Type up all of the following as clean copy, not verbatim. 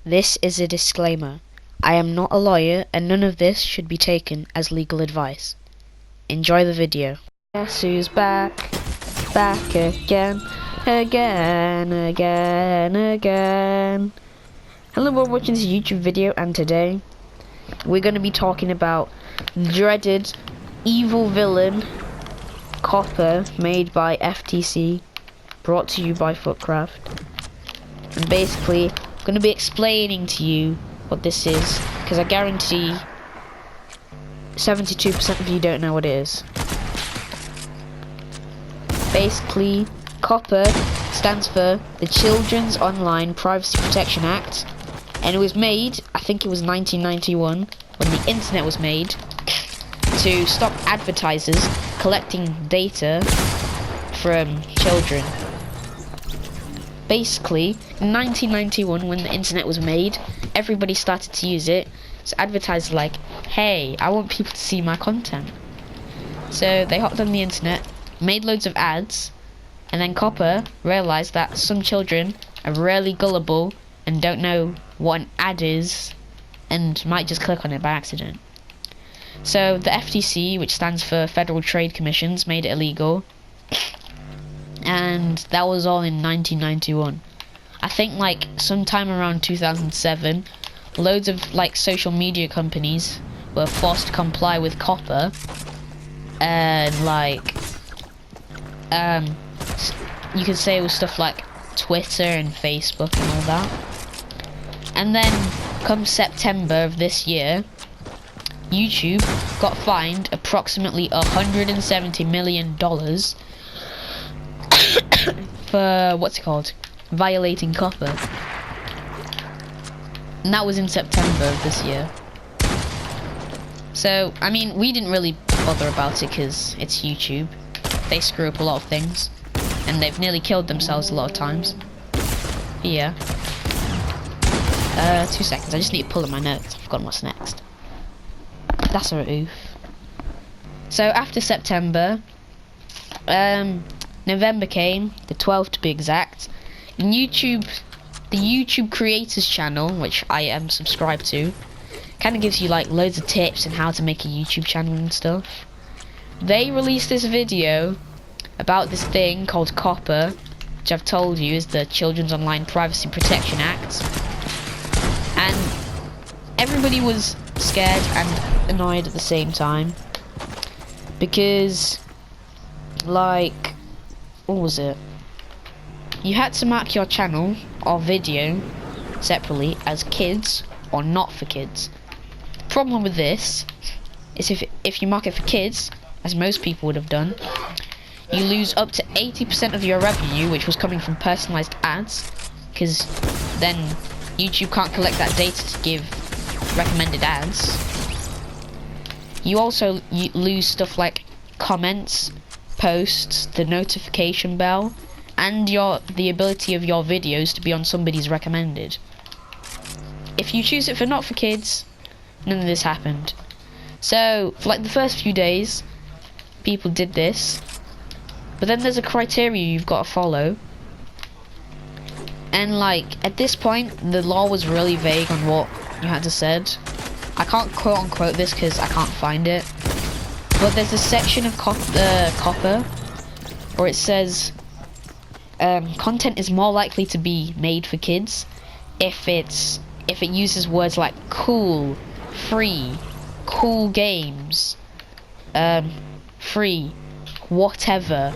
This is a disclaimer. I am not a lawyer and none of this should be taken as legal advice. Enjoy the video. Guess who's back? Back again. Again. Hello, we're watching this YouTube video, and today we're going to be talking about dreaded evil villain COPPA made by FTC, brought to you by KreekCraft. And basically, I'm going to be explaining to you what this is, because I guarantee 72% of you don't know what it is. Basically, COPPA stands for the Children's Online Privacy Protection Act, and it was made, I think it was 1991, when the internet was made, to stop advertisers collecting data from children. Basically, in 1991, when the internet was made, everybody started to use it, so advertisers were like, hey, I want people to see my content. So they hopped on the internet, made loads of ads, and then COPPA realised that some children are really gullible and don't know what an ad is, and might just click on it by accident. So the FTC, which stands for Federal Trade Commissions, made it illegal, and that was all in 1991. I think like sometime around 2007, loads of like social media companies were forced to comply with COPPA, and like you could say it was stuff like Twitter and Facebook and all that. And then come September of this year, YouTube got fined approximately $170 million for violating COPPA. And that was in September of this year. So, I mean, we didn't really bother about it because it's YouTube. They screw up a lot of things, and they've nearly killed themselves a lot of times. Yeah. 2 seconds, I just need to pull up my notes. I've forgotten what's next. That's a oof. So after September, November came, the 12th to be exact, and the YouTube Creators channel, which I am subscribed to, kind of gives you like loads of tips on how to make a YouTube channel and stuff. They released this video about this thing called COPPA, which I've told you is the Children's Online Privacy Protection Act. And everybody was scared and annoyed at the same time, because like, what was it? You had to mark your channel or video separately as kids or not for kids. The problem with this is if you mark it for kids, as most people would have done, you lose up to 80% of your revenue, which was coming from personalized ads, because then YouTube can't collect that data to give recommended ads. You also lose stuff like comments, posts, the notification bell, and the ability of your videos to be on somebody's recommended. If you choose it for not for kids, none of this happened. So for like the first few days, people did this, but then there's a criteria you've got to follow. And like, at this point, the law was really vague on what you had to said. I can't quote unquote this because I can't find it. But there's a section of COPPA where it says content is more likely to be made for kids if it uses words like cool, free, cool games, free, whatever,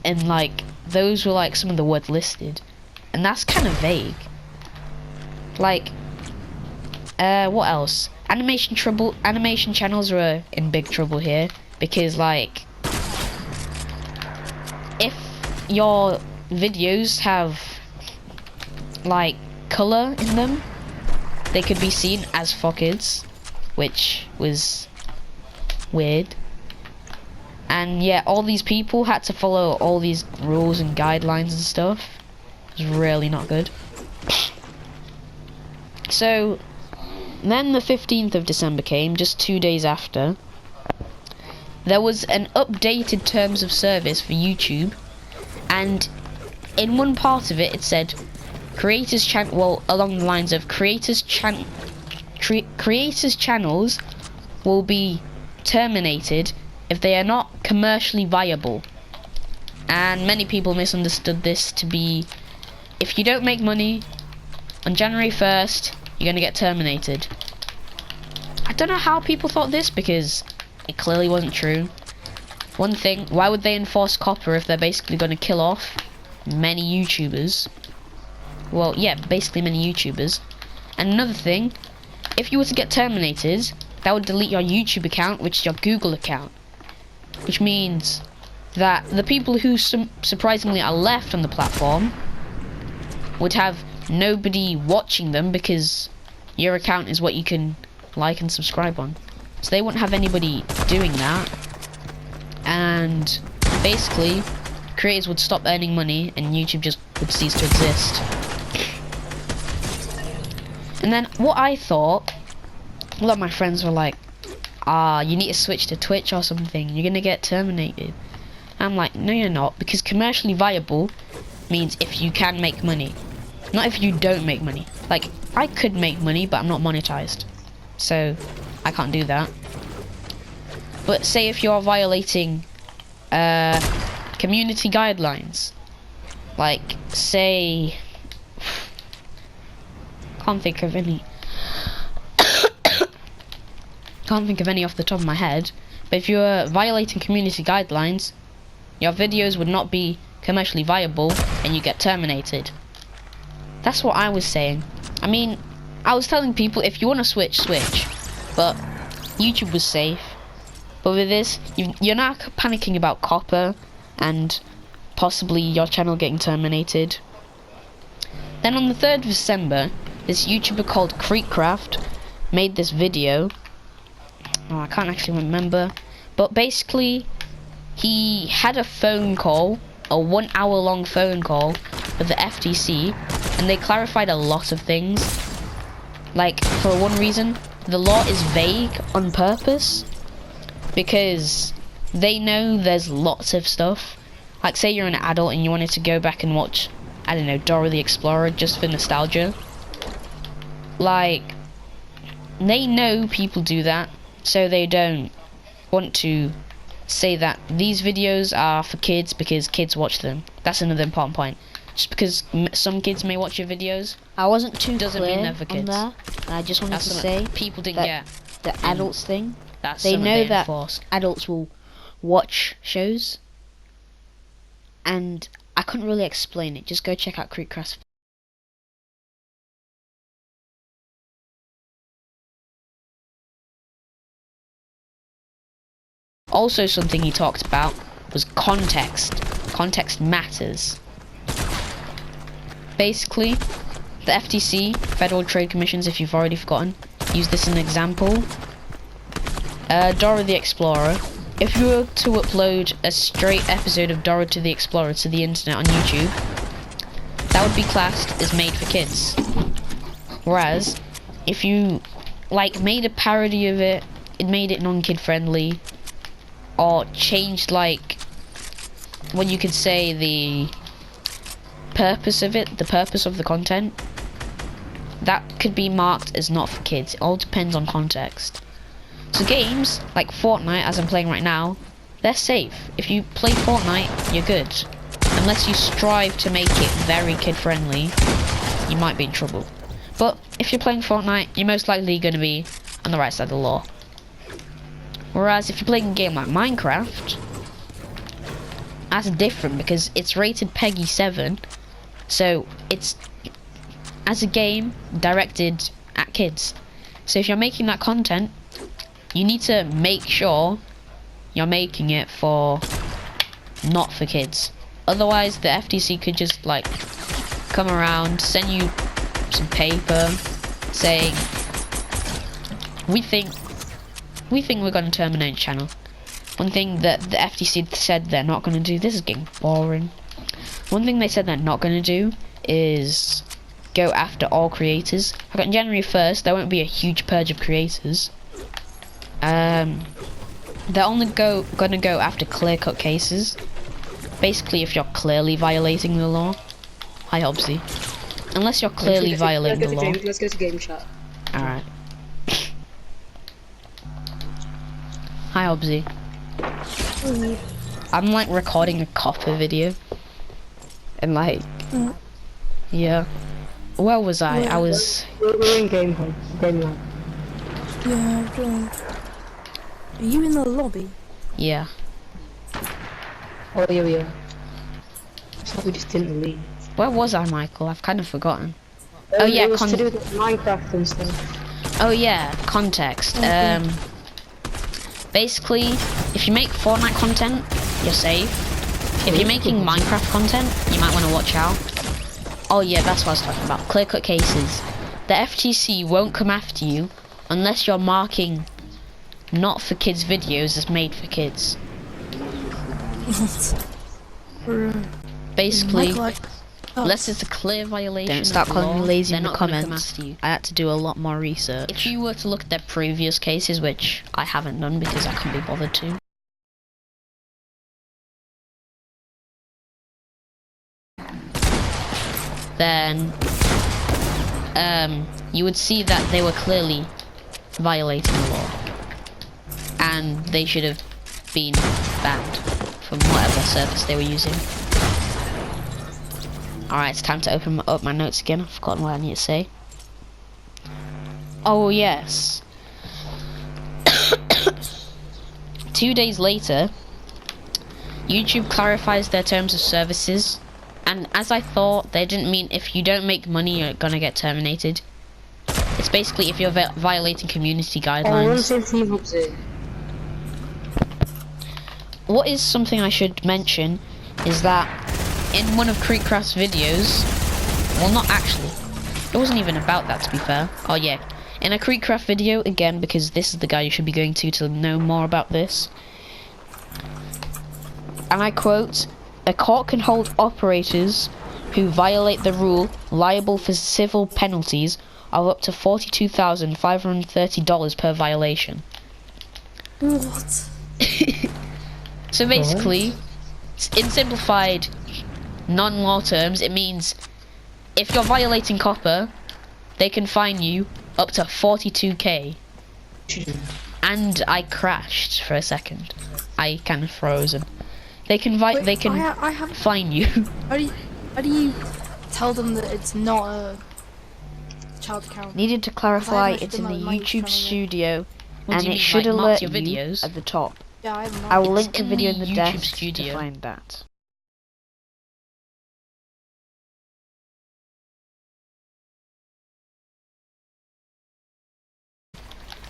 and like those were like some of the words listed. And that's kind of vague. Like, what else? Animation channels are in big trouble here, because like, if your videos have like color in them, they could be seen as for kids, which was weird. And yeah, all these people had to follow all these rules and guidelines and stuff. It was really not good. So then the 15th of December came, just 2 days after. There was an updated terms of service for YouTube, and in one part of it, it said along the lines of creators' channels will be terminated if they are not commercially viable. And many people misunderstood this to be, if you don't make money on January 1st, you're gonna get terminated. I don't know how people thought this, because it clearly wasn't true. One thing, why would they enforce COPPA if they're basically gonna kill off many YouTubers? Well, yeah, basically many YouTubers. And another thing, if you were to get terminated, that would delete your YouTube account, which is your Google account. Which means that the people who surprisingly are left on the platform would have nobody watching them, because your account is what you can like and subscribe on. So they wouldn't have anybody doing that. And basically, creators would stop earning money and YouTube just would cease to exist. And then what I thought, a lot of my friends were like, you need to switch to Twitch or something, you're gonna get terminated. I'm like, no you're not, because commercially viable means if you can make money, not if you don't make money. Like, I could make money, but I'm not monetized, so I can't do that. But say if you're violating community guidelines, like say, can't think of any off the top of my head, but if you're violating community guidelines, your videos would not be commercially viable and you get terminated. That's what I was saying. I mean, I was telling people if you want to switch, but YouTube was safe. But with this, you're now panicking about COPPA and possibly your channel getting terminated. Then on the 3rd of December, this YouTuber called KreekCraft made this video. I can't actually remember, but basically he had a phone call, a 1 hour long phone call with the FTC, and they clarified a lot of things. Like, for one reason, the law is vague on purpose, because they know there's lots of stuff. Like, say you're an adult and you wanted to go back and watch, I don't know, Dora the Explorer just for nostalgia. Like, they know people do that, so they don't want to say that these videos are for kids because kids watch them. That's another important point. Just because some kids may watch your videos, I wasn't too doesn't clear mean they're for kids. on that. I just wanted to say people didn't get the adults thing. That's they know that enforced. Adults will watch shows, and I couldn't really explain it. Just go check out KreekCraft. Also, something he talked about was context. Context matters. Basically, the FTC, Federal Trade Commissions, if you've already forgotten, use this as an example. Dora the Explorer. If you were to upload a straight episode of Dora the Explorer to the internet on YouTube, that would be classed as made for kids. Whereas, if you like made a parody of it, it made it non-kid friendly, or changed like when you could say the purpose of it, the purpose of the content, that could be marked as not for kids. It all depends on context. So games like Fortnite, as I'm playing right now, they're safe. If you play Fortnite, you're good. Unless you strive to make it very kid friendly, you might be in trouble. But if you're playing Fortnite, you're most likely going to be on the right side of the law. Whereas if you're playing a game like Minecraft, that's different because it's rated PEGI 7, so it's, as a game, directed at kids. So if you're making that content, you need to make sure you're making it for, not for kids. Otherwise, the FTC could just like come around, send you some paper saying, we think we're going to terminate the channel. One thing that the FTC said they're not going to do, this is getting boring. One thing they said they're not going to do is go after all creators. Like on January 1st, there won't be a huge purge of creators. They're only going to go after clear-cut cases. Basically, if you're clearly violating the law. Hi, Hobbsy. Unless you're clearly violating the law. Let's go to game chat. Alright. Hi, Obzy. I'm like recording a COPPA video. And like, yeah. Where was I? I was... We're in game home. Game one. Yeah, I've joined. Are you in the lobby? Yeah. Oh, yeah. It's like we just didn't leave. Where was I, Michael? I've kind of forgotten. Oh yeah, it was to do with Minecraft and stuff. Oh yeah, context. Basically, if you make Fortnite content, you're safe. If you're making Minecraft content, you might want to watch out. Oh yeah, that's what I was talking about. Clear-cut cases. The FTC won't come after you unless you're marking not for kids videos as made for kids. Basically, unless it's a clear violation. Don't start of calling me law, lazy they're in the not gonna come comments. after you. I had to do a lot more research. If you were to look at their previous cases, which I haven't done because I can't be bothered to. Then, you would see that they were clearly violating the law. And they should have been banned from whatever service they were using. Alright, it's time to open up my notes again. I've forgotten what I need to say. Oh, yes. 2 days later, YouTube clarifies their terms of services. And as I thought, they didn't mean if you don't make money, you're gonna get terminated. It's basically if you're violating community guidelines. What is something I should mention is that in one of KreekCraft's videos, well, not actually, it wasn't even about that, to be fair. Oh yeah, in a KreekCraft video, again, because this is the guy you should be going to know more about this, and I quote, "A court can hold operators who violate the rule liable for civil penalties of up to $42,530 per violation." What? So basically, in simplified, non-law terms, it means if you're violating COPPA, they can fine you up to 42k. And I crashed for a second. I kind of frozen. They can Wait, they can I have. fine you. How do you tell them that it's not a child account? Needed to clarify I it's in the haven't my YouTube channel yet. studio, What and do you it mean, should like, mark alert your you videos? at the top. Yeah, I have I will not. link a in video in the the YouTube desk studio. to find that.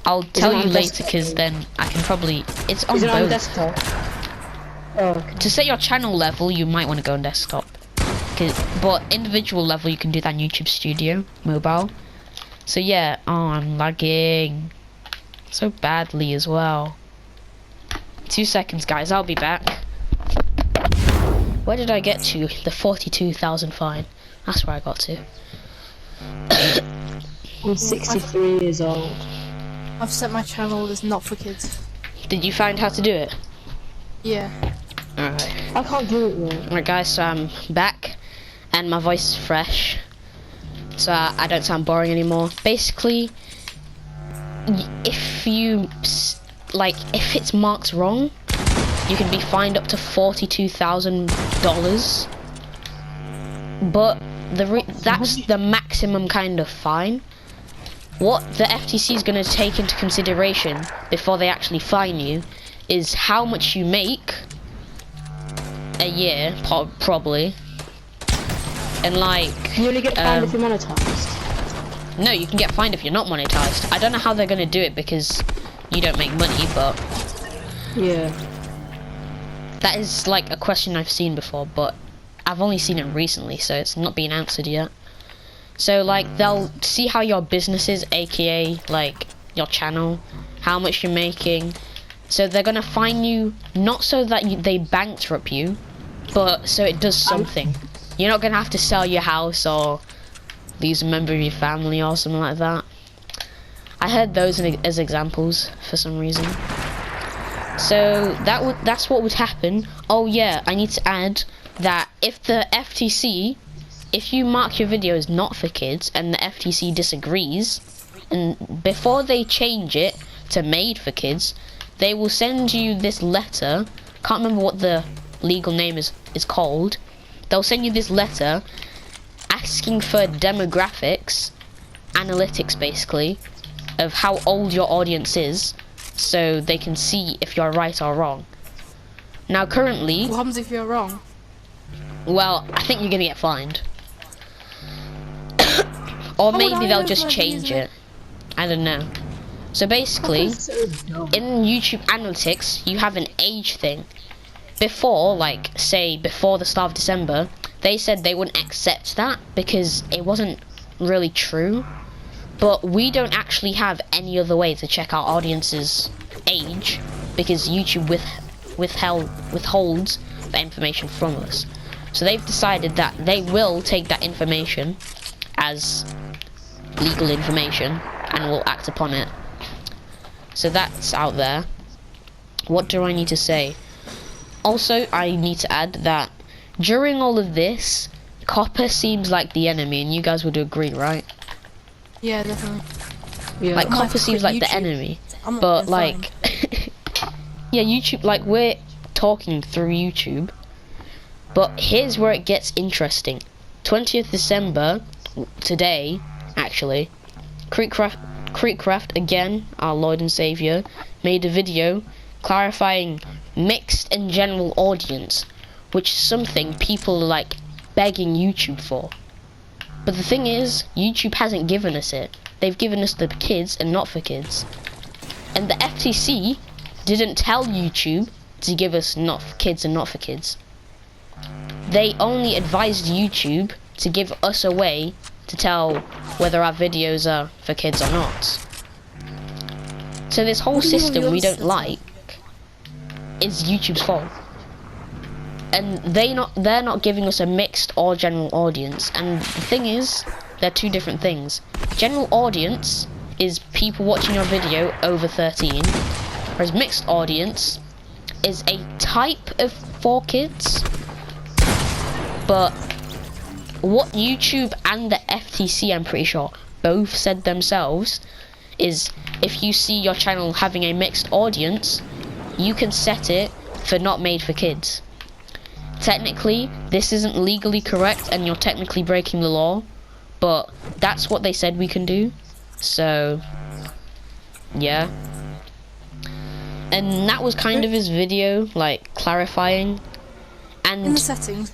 I'll tell it you on later desktop? because then I can probably. It's on Is it on both. desktop? Oh, okay. To set your channel level, you might want to go on desktop. But individual level, you can do that in YouTube Studio, mobile. So yeah, oh, I'm lagging so badly as well. 2 seconds, guys, I'll be back. Where did I get to? The 42,000 fine. That's where I got to. I'm 63 years old. I've set my channel as not for kids. Did you find how to do it? Yeah. Alright. I can't do it yet. Alright guys, so I'm back and my voice is fresh, so I don't sound boring anymore. Basically, if you if it's marked wrong, you can be fined up to $42,000, but that's the maximum kind of fine. What the FTC is going to take into consideration before they actually fine you is how much you make a year, probably, and like You only get fined if you're monetized. no, you can get fined if you're not monetized. I don't know how they're gonna do it because you don't make money, but Yeah. that is like a question I've seen before, but I've only seen it recently, so it's not been answered yet. So like they'll see how your business is, aka like your channel, how much you're making. So they're gonna fine you not so that they bankrupt you, but so it does something. You're not gonna have to sell your house or lose a member of your family or something like that. I heard those as examples for some reason. So that's what would happen. Oh yeah, I need to add that if the FTC if you mark your video as not for kids and the FTC disagrees, and before they change it to made for kids, they will send you this letter. Can't remember what the legal name is called. They'll send you this letter asking for demographics, analytics basically, of how old your audience is, so they can see if you're right or wrong. Now currently, What happens if you're wrong? well, I think you're gonna get fined. Or would maybe I they'll know just if I've change used it. I don't know. So basically, That's so dumb. in YouTube analytics, you have an age thing. Before, like, say, before the start of December, they said they wouldn't accept that because it wasn't really true. But we don't actually have any other way to check our audience's age because YouTube withholds that information from us. So they've decided that they will take that information as legal information and will act upon it. So that's out there. What do I need to say? Also, I need to add that during all of this, COPPA seems like the enemy, and you guys would agree, right? Yeah, definitely. Yeah. Like, I'm gonna have COPPA to seems quit like the YouTube. enemy. I'm not But, gonna like, yeah, YouTube, like, we're talking through YouTube. But here's where it gets interesting. 20th December, today, actually, KreekCraft, again, our Lord and Saviour, made a video clarifying mixed and general audience, which is something people are, like, begging YouTube for. But the thing is, YouTube hasn't given us it. They've given us the kids and not for kids. And the FTC didn't tell YouTube to give us not for kids and not for kids. They only advised YouTube to give us a way to tell whether our videos are for kids or not. So this whole What do you want system your we don't system? like is YouTube's fault. And they're not giving us a mixed or general audience. And the thing is, they're two different things. General audience is people watching your video over 13, whereas mixed audience is a type of for kids. But what YouTube and the FTC, I'm pretty sure, both said themselves, is if you see your channel having a mixed audience, you can set it for not made for kids. Technically, this isn't legally correct and you're technically breaking the law, but that's what they said we can do. So, yeah. And that was kind of his video, like, clarifying. In the And, settings,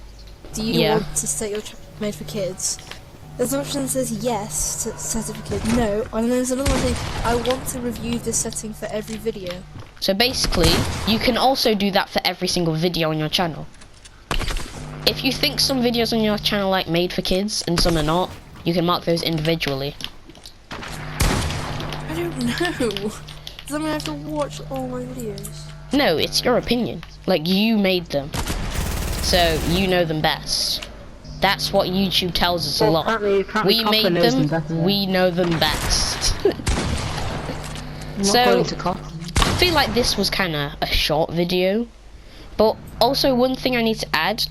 do you Yeah. want to set your made for kids? There's an option that says yes to set it for kids, no, and then there's another one saying I want to review this setting for every video. so basically, you can also do that for every single video on your channel. If you think some videos on your channel like made for kids and some are not, you can mark those individually. I don't know. Does that mean I have to watch all my videos? No, it's your opinion. Like, you made them. So, you know them best. That's what YouTube tells us a lot. Apparently We COPPA made knows them, better. we know them best. Not so- going to COPPA. I feel like this was kind of a short video. But also, one thing I need to add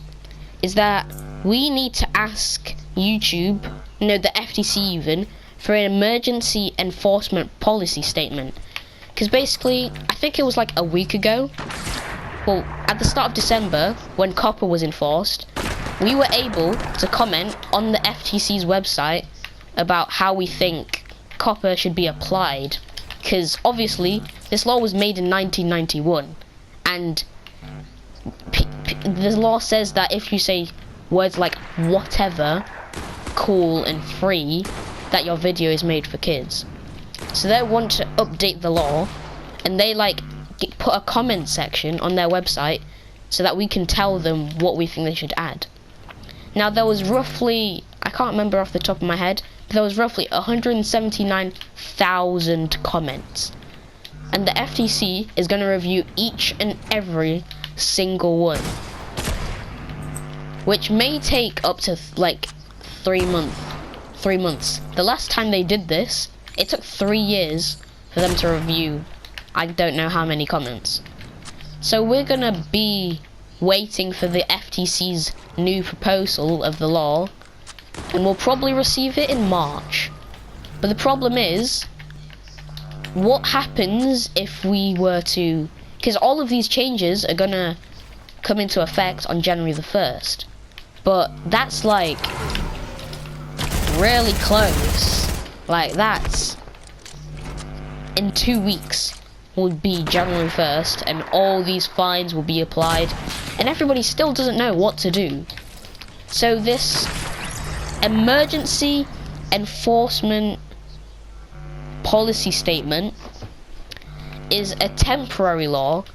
is that we need to ask YouTube, no, the FTC even, for an emergency enforcement policy statement. Because basically, I think it was like a week ago, well, at the start of December, when COPPA was enforced, we were able to comment on the FTC's website about how we think COPPA should be applied. Because obviously, this law was made in 1991, and the law says that if you say words like whatever, cool and free, that your video is made for kids. So they want to update the law, and they like put a comment section on their website so that we can tell them what we think they should add. Now there was roughly, I can't remember off the top of my head, but there was roughly 179,000 comments. And the FTC is going to review each and every single one, which may take up to like 3 months. The last time they did this, it took 3 years for them to review I don't know how many comments. So we're gonna be waiting for the FTC's new proposal of the law and we'll probably receive it in March. But the problem is, what happens if we were to, because all of these changes are gonna come into effect on January the 1st, but that's like really close. Like that's in 2 weeks would be January 1st, and all these fines will be applied, and everybody still doesn't know what to do. So this emergency enforcement policy statement is a temporary law,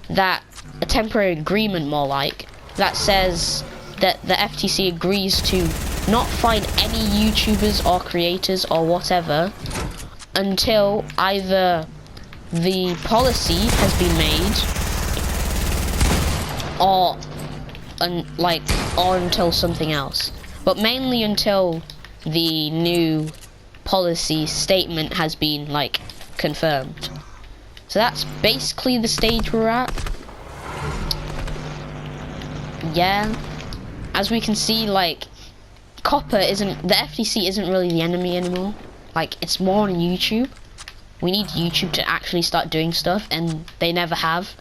that a temporary agreement more like, that says that the FTC agrees to not fine any YouTubers or creators or whatever until either the policy has been made or until something else, but mainly until the new policy statement has been like confirmed. So that's basically the stage we're at. Yeah, as we can see, like COPPA isn't, the FTC isn't really the enemy anymore. Like it's more on YouTube. We need YouTube to actually start doing stuff, and they never have.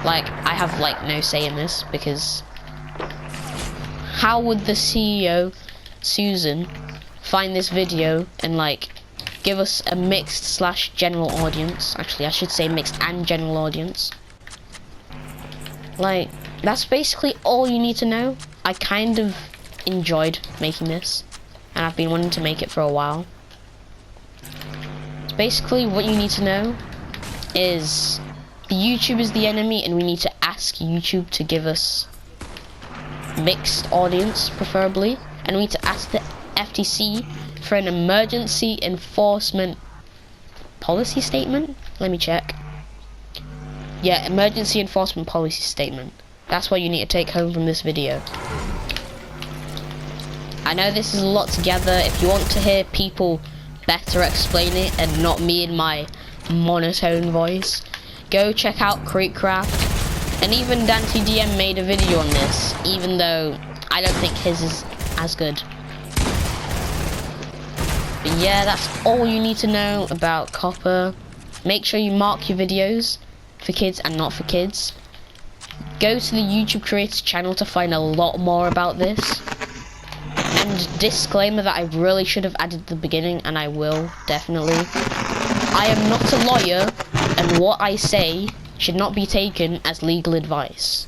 Like I have like no say in this, because how would the CEO Susan find this video and like give us a mixed / general audience? Actually, I should say mixed and general audience. Like that's basically all you need to know. I kind of enjoyed making this, and I've been wanting to make it for a while. It's basically what you need to know is YouTube is the enemy, and we need to ask YouTube to give us mixed audience preferably, and we need to ask the FTC for an emergency enforcement policy statement. Let me check. Yeah, emergency enforcement policy statement. That's what you need to take home from this video. I know this is a lot together. If you want to hear people better explain it and not me in my monotone voice, go check out KreekCraft. And even DanTDM made a video on this, even though I don't think his is as good. But yeah, that's all you need to know about COPPA. Make sure you mark your videos for kids and not for kids. Go to the YouTube creators channel to find a lot more about this. And disclaimer that I really should have added at the beginning, and I will, definitely. I am not a lawyer, and what I say should not be taken as legal advice.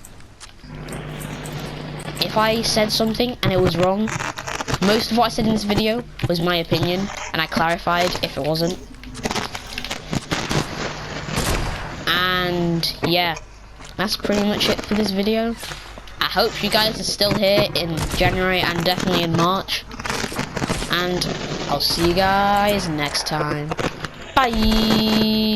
If I said something and it was wrong, most of what I said in this video was my opinion, and I clarified if it wasn't. And yeah, that's pretty much it for this video. I hope you guys are still here in January and definitely in March. And I'll see you guys next time. Bye!